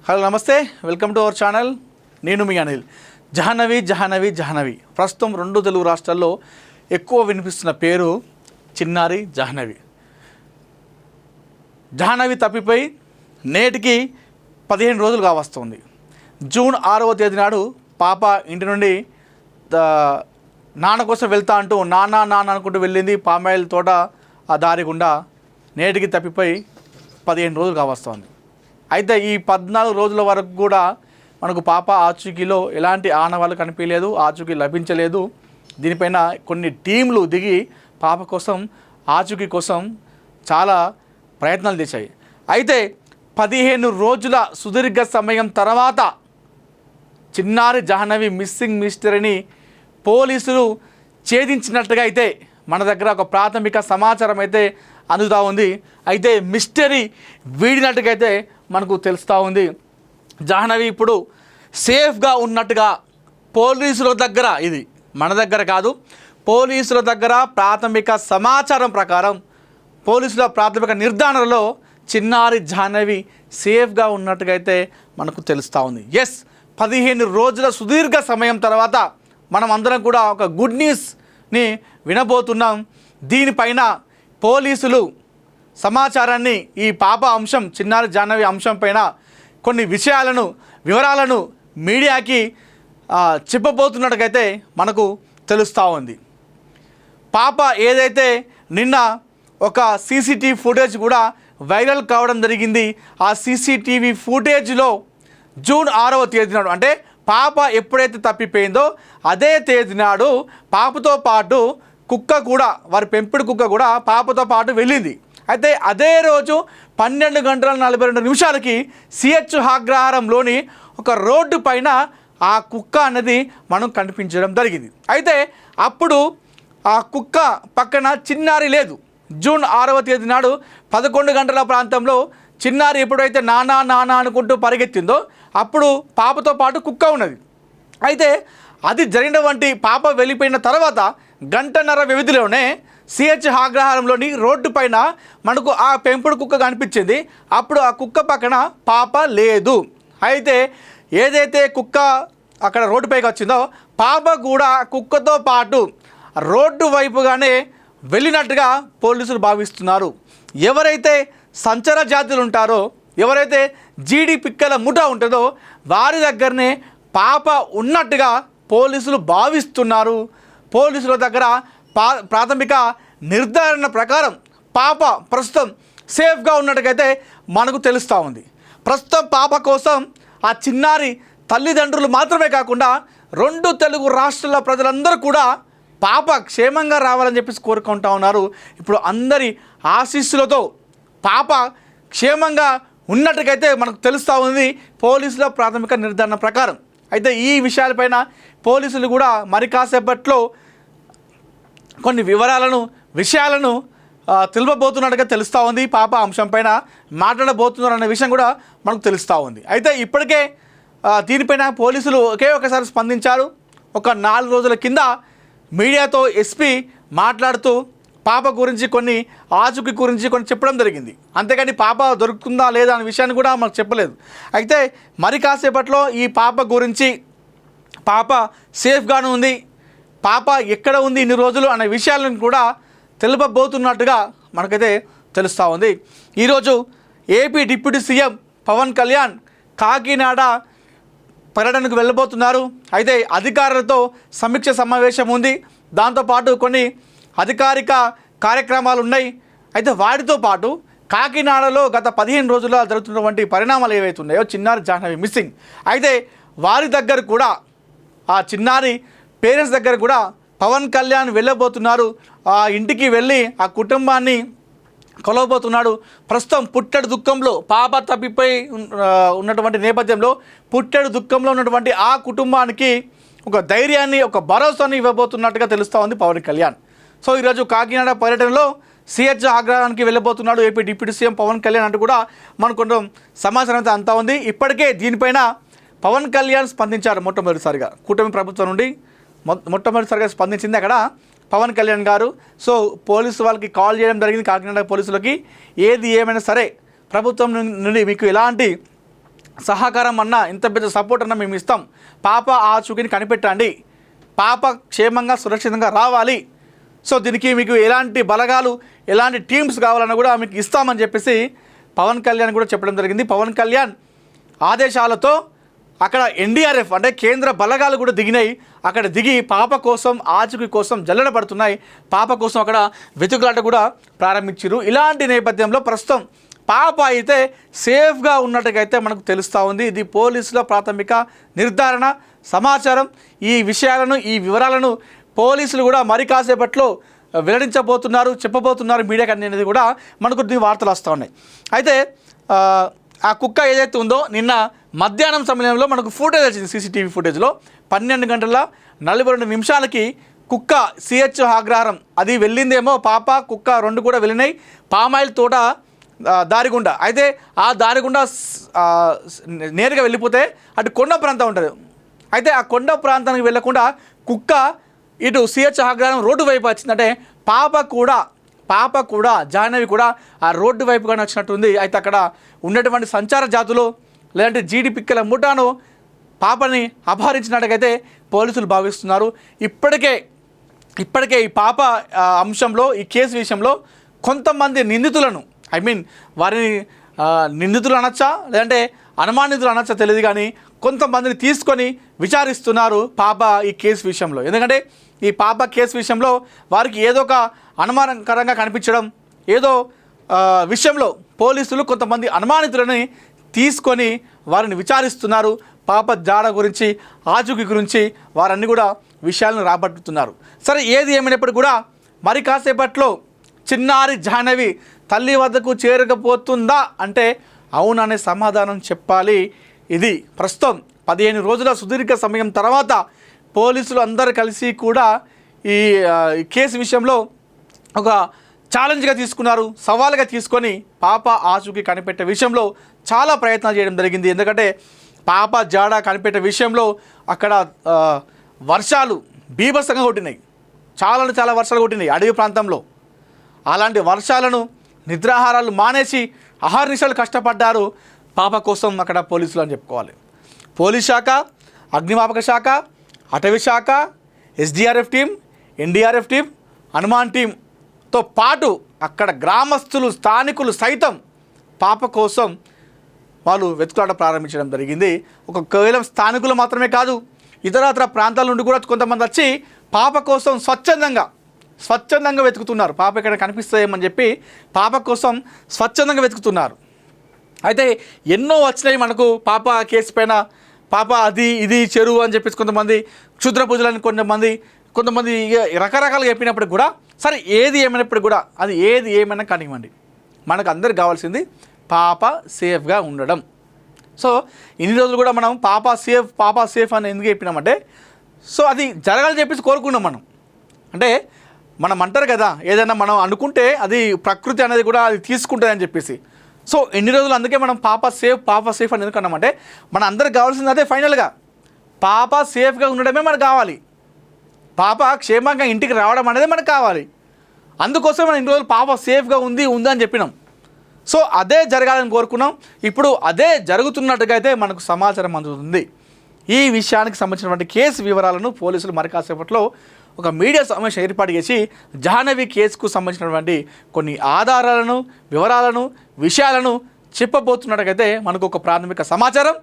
Hello నమస్తే, welcome to our channel. నేను మీ అనిల్. జాహ్నవి ప్రస్తుతం రెండు తెలుగు రాష్ట్రాల్లో ఎక్కువ వినిపిస్తున్న పేరు చిన్నారి జాహ్నవి తప్పిపోయి నేటికి 15 రోజులు కావస్తుంది. జూన్ 6వ తేదీ నాడు పాప ఇంటి నుండి నాన్న కోసం వెళ్తా అంటూ నాన్న అనుకుంటూ వెళ్ళింది. పామాయిల్ తోట ఆ దారి గుండా నేటికి తప్పిపోయి 15 రోజులు కావస్తుంది. అయితే ఈ 14 రోజుల వరకు కూడా మనకు పాప ఆచూకీలో ఎలాంటి ఆనవాళ్ళు కనిపించలేదు, ఆచూకీ లభించలేదు. దీనిపైన కొన్ని టీంలు దిగి పాప కోసం ఆచూకీ కోసం చాలా ప్రయత్నాలు చేశాయి. అయితే 15 రోజుల సుదీర్ఘ సమయం తర్వాత చిన్నారి జాహ్నవి మిస్సింగ్ మిస్టరీని పోలీసులు ఛేదించినట్టుగా అయితే మన దగ్గర ఒక ప్రాథమిక సమాచారం అయితే అందుతూ ఉంది. అయితే మిస్టరీ వీడినట్టుగైతే మనకు తెలుస్తూ ఉంది. జాహ్నవి ఇప్పుడు సేఫ్గా ఉన్నట్టుగా పోలీసుల దగ్గర, ఇది మన దగ్గర కాదు, పోలీసుల దగ్గర ప్రాథమిక సమాచారం ప్రకారం, పోలీసుల ప్రాథమిక నిర్ధారణలో చిన్నారి జాహ్నవి సేఫ్గా ఉన్నట్టుగా అయితే మనకు తెలుస్తూ ఉంది. 15 రోజుల సుదీర్ఘ సమయం తర్వాత మనం అందరం కూడా ఒక గుడ్ న్యూస్ని వినబోతున్నాం. దీనిపైన పోలీసులు సమాచారాన్ని, ఈ పాప అంశం, చిన్నారి జాహ్నవి అంశం పైన కొన్ని వివరాలను మీడియాకి చెప్పబోతున్నట్టుగైతే మనకు తెలుస్తూ ఉంది. పాప ఏదైతే నిన్న ఒక సీసీటీవీ ఫుటేజ్ కూడా వైరల్ కావడం జరిగింది. ఆ సీసీటీవీ ఫుటేజ్లో జూన్ 6వ తేదీ నాడు, అంటే పాప ఎప్పుడైతే తప్పిపోయిందో అదే తేదీ నాడు పాపతో పాటు కుక్క కూడా, వారి పెంపుడు కుక్క కూడా పాపతో పాటు వెళ్ళింది. అయితే అదే రోజు 12:42 సిహెచ్ అగ్రహారంలోని ఒక రోడ్డు పైన ఆ కుక్క అనేది మనం కనిపించడం జరిగింది. అయితే అప్పుడు ఆ కుక్క పక్కన చిన్నారి లేదు. జూన్ 6వ తేదీ నాడు 11 గంటల ప్రాంతంలో చిన్నారి ఎప్పుడైతే నానా అనుకుంటూ పరిగెత్తిందో అప్పుడు పాపతో పాటు కుక్క ఉన్నది. అయితే అది జరిగినటువంటి పాప వెళ్ళిపోయిన తర్వాత గంటన్నర వ్యవధిలోనే సిహెచ్ అగ్రహారంలోని రోడ్డు పైన మనకు ఆ పెంపుడు కుక్క కనిపించింది. అప్పుడు ఆ కుక్క పక్కన పాప లేదు. అయితే ఏదైతే కుక్క అక్కడ రోడ్డు పైకి వచ్చిందో పాప కూడా కుక్కతో పాటు రోడ్డు వైపుగానే వెళ్ళినట్టుగా పోలీసులు భావిస్తున్నారు. ఎవరైతే సంచర జాతులు ఉంటారో, ఎవరైతే జీడి పిక్కల ముఠా ఉంటుందో వారి దగ్గరనే పాప ఉన్నట్టుగా పోలీసులు భావిస్తున్నారు. పోలీసుల దగ్గర ప్రాథమిక నిర్ధారణ ప్రకారం పాప ప్రస్తుతం సేఫ్గా ఉన్నట్టుగైతే మనకు తెలుస్తూ ఉంది. ప్రస్తుతం పాప కోసం ఆ చిన్నారి తల్లిదండ్రులు మాత్రమే కాకుండా 2 తెలుగు రాష్ట్రాల ప్రజలందరూ కూడా పాప క్షేమంగా రావాలని చెప్పేసి కోరుకుంటూ ఉన్నారు. ఇప్పుడు అందరి ఆశీస్సులతో పాప క్షేమంగా ఉన్నట్టుగైతే మనకు తెలుస్తూ ఉంది పోలీసుల ప్రాథమిక నిర్ధారణ ప్రకారం. అయితే ఈ విషయాలపైన పోలీసులు కూడా మరి కాసేపట్లో కొన్ని విషయాలను తెలుపబోతున్నట్టుగా తెలుస్తూ ఉంది. పాప అంశం పైన మాట్లాడబోతున్నారు అనే విషయం కూడా మనకు తెలుస్తూ ఉంది. అయితే ఇప్పటికే దీనిపైన పోలీసులు ఒకసారి స్పందించారు. ఒక 4 రోజుల కింద మీడియాతో ఎస్పీ మాట్లాడుతూ పాప గురించి ఆచూకీ గురించి కొన్ని చెప్పడం జరిగింది. అంతేకాని పాప దొరుకుతుందా లేదా అనే విషయాన్ని కూడా మనకు చెప్పలేదు. అయితే మరి కాసేపట్లో ఈ పాప గురించి, పాప సేఫ్గానే ఉంది, పాప ఎక్కడ ఉంది ఇన్ని రోజులు అనే విషయాలను కూడా తెలుపబోతున్నట్టుగా మనకైతే తెలుస్తూ ఉంది. ఈరోజు AP deputy CM Pawan Kalyan Kakinada పర్యటనకు వెళ్ళబోతున్నారు. అయితే అధికారులతో సమీక్ష సమావేశం ఉంది. దాంతోపాటు కొన్ని అధికారిక కార్యక్రమాలు ఉన్నాయి. అయితే వాటితో పాటు కాకినాడలో గత 15 రోజుల్లో జరుగుతున్నటువంటి పరిణామాలు ఏవైతే ఉన్నాయో, చిన్నారి జాహ్నవి మిస్సింగ్, అయితే వారి దగ్గర కూడా, ఆ చిన్నారి పేరెంట్స్ దగ్గర కూడా పవన్ కళ్యాణ్ వెళ్ళబోతున్నారు. ఆ ఇంటికి వెళ్ళి ఆ కుటుంబాన్ని కొలవబోతున్నాడు. ప్రస్తుతం పుట్టెడు దుఃఖంలో పాప తప్పిపోయి ఉన్నటువంటి నేపథ్యంలో పుట్టెడు దుఃఖంలో ఉన్నటువంటి ఆ కుటుంబానికి ఒక ధైర్యాన్ని, ఒక భరోసాని ఇవ్వబోతున్నట్టుగా తెలుస్తూ ఉంది పవన్ కళ్యాణ్. సో ఈరోజు కాకినాడ పర్యటనలో సిహెచ్ అగ్రహారానికి వెళ్ళబోతున్నాడు AP deputy CM Pawan Kalyan అంటూ కూడా మనకు కొంచెం సమాచారం అయితే అంతా ఉంది. ఇప్పటికే దీనిపైన పవన్ కళ్యాణ్ స్పందించారు. మొట్టమొదటిసారిగా కూటమి ప్రభుత్వం నుండి మొట్టమొదటిసారిగా స్పందించింది అక్కడ పవన్ కళ్యాణ్ గారు. సో పోలీసు వాళ్ళకి కాల్ చేయడం జరిగింది, కాకినాడ పోలీసులకి. ఏది ఏమైనా సరే ప్రభుత్వం నుండి మీకు ఎలాంటి సహకారం అన్నా, ఇంత పెద్ద సపోర్ట్ అన్నా మేము ఇస్తాం, పాప ఆచూకీని కనిపెట్టండి, పాప క్షేమంగా సురక్షితంగా రావాలి, సో దీనికి మీకు ఎలాంటి బలగాలు ఎలాంటి టీమ్స్ కావాలన్నా కూడా మీకు ఇస్తామని చెప్పేసి పవన్ కళ్యాణ్ కూడా చెప్పడం జరిగింది. పవన్ కళ్యాణ్ ఆదేశాలతో అక్కడ ఎన్డీఆర్ఎఫ్ అంటే కేంద్ర బలగాలు కూడా దిగినాయి. అక్కడ దిగి పాప కోసం ఆచూకీ కోసం జల్లెడ పడుతున్నాయి. పాప కోసం అక్కడ వెతుకులాట కూడా ప్రారంభించారు. ఇలాంటి నేపథ్యంలో ప్రస్తుతం పాప అయితే సేఫ్గా ఉన్నట్టుగైతే మనకు తెలుస్తూ ఉంది. ఇది పోలీసుల ప్రాథమిక నిర్ధారణ సమాచారం. ఈ విషయాలను ఈ వివరాలను పోలీసులు కూడా మరి కాసేపట్లో వెల్లడించబోతున్నారు, చెప్పబోతున్నారు మీడియాకి అనేది కూడా మనకు వార్తలు వస్తూ ఉన్నాయి. అయితే ఆ కుక్క ఏదైతే ఉందో నిన్న మధ్యాహ్నం సమయంలో మనకు ఫుటేజ్ వచ్చింది. సీసీటీవీ ఫుటేజ్లో 12:42 కుక్క సిహెచ్ అగ్రహారం అది వెళ్ళిందేమో. పాప కుక్క రెండు కూడా వెళ్ళినాయి పామాయిల్ తోట దారిగుండా. అయితే ఆ దారిగుండా నేరుగా వెళ్ళిపోతే అటు కొండ ప్రాంతం ఉంటుంది. అయితే ఆ కొండ ప్రాంతానికి వెళ్ళకుండా కుక్క ఇటు సిహెచ్ అగ్రహారం రోడ్డు వైపు వచ్చింది. అంటే పాప కూడా జాహ్నవి కూడా ఆ రోడ్డు వైపుగానే వచ్చినట్టుంది. అయితే అక్కడ ఉన్నటువంటి సంచార జాతులు లేదంటే జీడి పిక్కల ముఠాను పాపని అపహరించినట్టుగైతే పోలీసులు భావిస్తున్నారు. ఇప్పటికే ఈ పాప అంశంలో ఈ కేసు విషయంలో కొంతమంది నిందితులను వారిని నిందితులు అనొచ్చా లేదంటే అనుమానితులు అనొచ్చా తెలియదు, కానీ కొంతమందిని తీసుకొని విచారిస్తున్నారు పాప ఈ కేసు విషయంలో. ఎందుకంటే ఈ పాప కేసు విషయంలో వారికి ఏదో ఒక అనుమానకరంగా కనిపించడం, ఏదో విషయంలో పోలీసులు కొంతమంది అనుమానితులని తీసుకొని వారిని విచారిస్తున్నారు. పాప జాడ గురించి ఆచూకీ గురించి వారన్నీ కూడా విషయాలను రాబట్టుతున్నారు. సరే, ఏది ఏమైనప్పటికీ కూడా మరి కాసేపట్లో చిన్నారి జాహ్నవి తల్లి వద్దకు చేరకపోతుందా అంటే అవుననే సమాధానం చెప్పాలి. ఇది ప్రస్తుతం 15 రోజుల సుదీర్ఘ సమయం తర్వాత పోలీసులు అందరూ కలిసి కూడా ఈ కేసు విషయంలో ఒక ఛాలెంజ్గా తీసుకున్నారు, సవాల్గా తీసుకొని పాప ఆచూకీ కనిపెట్టే విషయంలో చాలా ప్రయత్నాలు చేయడం జరిగింది. ఎందుకంటే పాప జాడ కనిపెట్టే విషయంలో అక్కడ వర్షాలు బీభత్సంగా కొట్టినాయి, చాలా వర్షాలు కొట్టినాయి అడవి ప్రాంతంలో. అలాంటి వర్షాలను నిద్రాహారాలు మానేసి అహర్నిశలు కష్టపడ్డారు పాప కోసం అక్కడ పోలీసులు అని చెప్పుకోవాలి. పోలీస్ శాఖ, అగ్నిమాపక శాఖ, అటవీ శాఖ, SDRF team, NDRF team, Hanuman టీంతో పాటు అక్కడ గ్రామస్తులు స్థానికులు సైతం పాప కోసం వాళ్ళు వెతుకులాట ప్రారంభించడం జరిగింది. కేవలం స్థానికులు మాత్రమే కాదు, ఇతరత్ర ప్రాంతాల నుండి కూడా కొంతమంది వచ్చి పాప కోసం స్వచ్ఛందంగా వెతుకుతున్నారు. పాప ఇక్కడ కనిపిస్తాయేమని చెప్పి పాప కోసం స్వచ్ఛందంగా వెతుకుతున్నారు. అయితే ఎన్నో వచ్చినాయి మనకు పాప కేసు పైన. పాప అది ఇది చెరువు అని చెప్పేసి కొంతమంది, క్షుద్ర పూజలని కొంతమంది రకరకాలుగా చెప్పినప్పటికి కూడా సరే ఏది ఏమైనప్పటికి కూడా అది ఏది ఏమైనా కానివ్వండి, మనకు అందరికి కావాల్సింది పాప సేఫ్గా ఉండడం. సో ఇన్ని రోజులు కూడా మనం పాప సేఫ్ అని ఎందుకు చెప్పినామంటే సో అది జరగాలని చెప్పేసి కోరుకున్నాం మనం. అంటే మనం అంటారు కదా, ఏదైనా మనం అనుకుంటే అది ప్రకృతి అనేది కూడా అది తీసుకుంటుంది అని చెప్పేసి. సో ఎన్ని రోజులు అందుకే మనం పాప సేఫ్ అని ఎందుకు అన్నామంటే మన అందరికి కావాల్సింది అదే. ఫైనల్గా పాప సేఫ్గా ఉండడమే మనకు కావాలి, పాప క్షేమంగా ఇంటికి రావడం అనేది మనకు కావాలి. అందుకోసం మనం ఇన్ని రోజులు పాప సేఫ్గా ఉంది అని చెప్పినాం. సో అదే జరగాలని కోరుకున్నాం. ఇప్పుడు అదే జరుగుతున్నట్టుగా అయితే మనకు సమాచారం అందుతుంది. ఈ విషయానికి సంబంధించినటువంటి కేసు వివరాలను పోలీసులు మరి కాసేపట్లో ఒక మీడియా సమావేశం ఏర్పాటు చేసి జాహ్నవి కేసుకు సంబంధించినటువంటి కొన్ని ఆధారాలను, వివరాలను, విషయాలను చెప్పబోతున్నట్టుగైతే మనకు ఒక ప్రాథమిక సమాచారం.